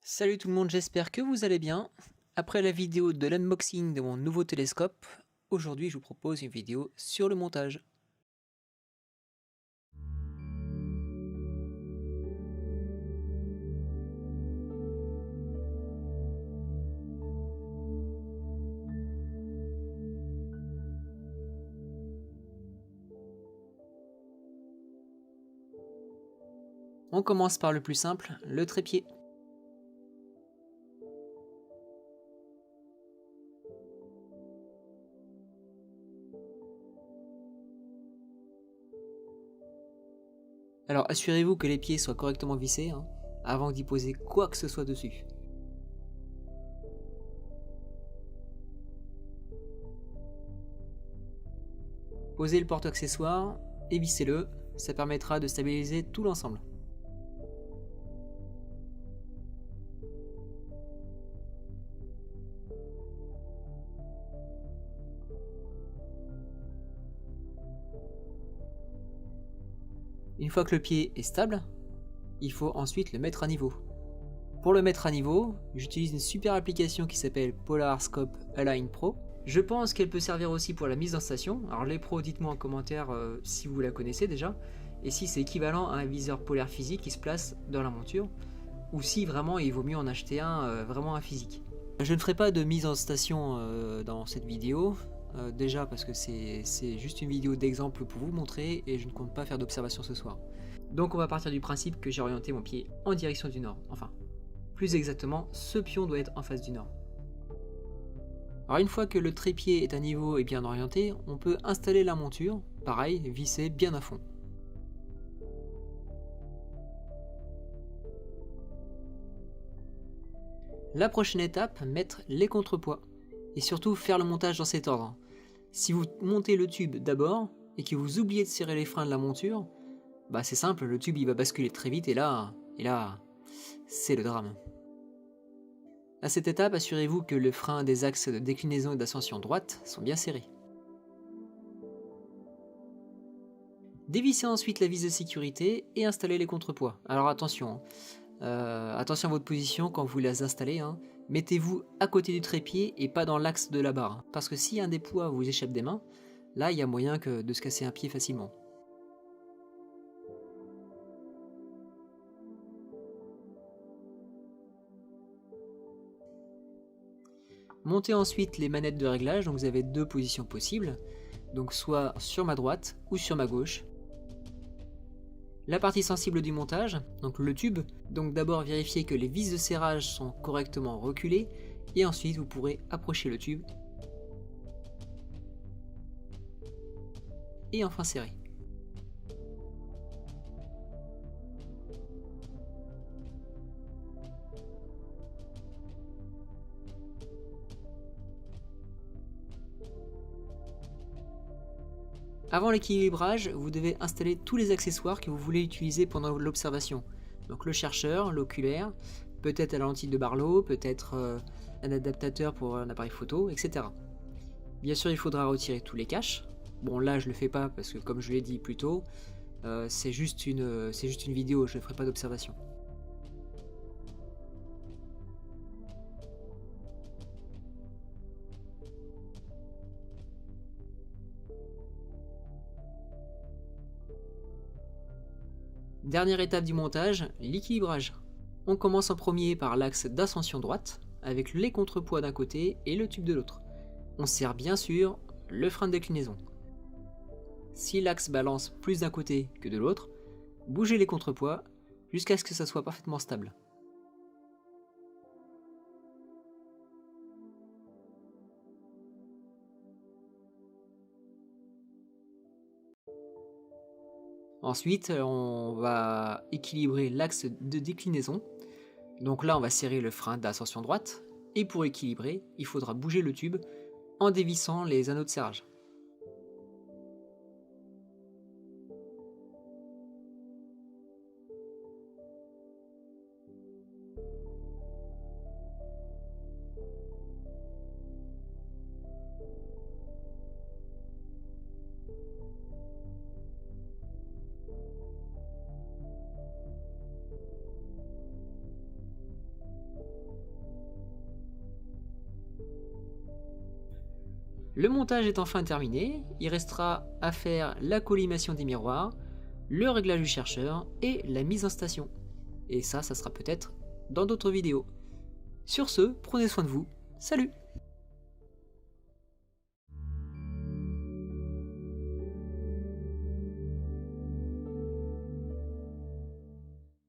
Salut tout le monde, j'espère que vous allez bien. Après la vidéo de l'unboxing de mon nouveau télescope, aujourd'hui je vous propose une vidéo sur le montage. On commence par le plus simple, le trépied. Alors assurez-vous que les pieds soient correctement vissés avant d'y poser quoi que ce soit dessus. Posez le porte-accessoires et vissez-le, ça permettra de stabiliser tout l'ensemble. Une fois que le pied est stable, il faut ensuite le mettre à niveau. Pour le mettre à niveau, j'utilise une super application qui s'appelle PolarScope Align Pro. Je pense qu'elle peut servir aussi pour la mise en station. Alors les pros, dites-moi en commentaire si vous la connaissez déjà, et si c'est équivalent à un viseur polaire physique qui se place dans la monture, ou si vraiment il vaut mieux en acheter un vraiment un physique. Je ne ferai pas de mise en station dans cette vidéo, déjà parce que c'est juste une vidéo d'exemple pour vous montrer, et je ne compte pas faire d'observation ce soir. Donc on va partir du principe que j'ai orienté mon pied en direction du nord, enfin, plus exactement, ce pion doit être en face du nord. Alors une fois que le trépied est à niveau et bien orienté, on peut installer la monture, pareil, visser bien à fond. La prochaine étape, mettre les contrepoids, et surtout faire le montage dans cet ordre. Si vous montez le tube d'abord, et que vous oubliez de serrer les freins de la monture, bah c'est simple, le tube il va basculer très vite et là, c'est le drame. À cette étape, assurez-vous que les freins des axes de déclinaison et d'ascension droite sont bien serrés. Dévissez ensuite la vis de sécurité et installez les contrepoids. Alors attention, attention à votre position quand vous les installez. Mettez-vous à côté du trépied et pas dans l'axe de la barre. Parce que si un des poids vous échappe des mains, là il y a moyen de se casser un pied facilement. Montez ensuite les manettes de réglage, donc vous avez deux positions possibles, donc soit sur ma droite ou sur ma gauche. La partie sensible du montage, donc le tube, donc d'abord vérifiez que les vis de serrage sont correctement reculées, et ensuite vous pourrez approcher le tube, et enfin serrer. Avant l'équilibrage, vous devez installer tous les accessoires que vous voulez utiliser pendant l'observation. Donc le chercheur, l'oculaire, peut-être la lentille de Barlow, peut-être un adaptateur pour un appareil photo, etc. Bien sûr, il faudra retirer tous les caches. Bon, là, je le fais pas parce que, comme je l'ai dit plus tôt, c'est juste une vidéo, je ne ferai pas d'observation. Dernière étape du montage, l'équilibrage. On commence en premier par l'axe d'ascension droite, avec les contrepoids d'un côté et le tube de l'autre. On serre bien sûr le frein de déclinaison. Si l'axe balance plus d'un côté que de l'autre, bougez les contrepoids jusqu'à ce que ça soit parfaitement stable. Ensuite, on va équilibrer l'axe de déclinaison. Donc là, on va serrer le frein d'ascension droite. Et pour équilibrer, il faudra bouger le tube en dévissant les anneaux de serrage. Le montage est enfin terminé, il restera à faire la collimation des miroirs, le réglage du chercheur et la mise en station. Et ça sera peut-être dans d'autres vidéos. Sur ce, prenez soin de vous, salut!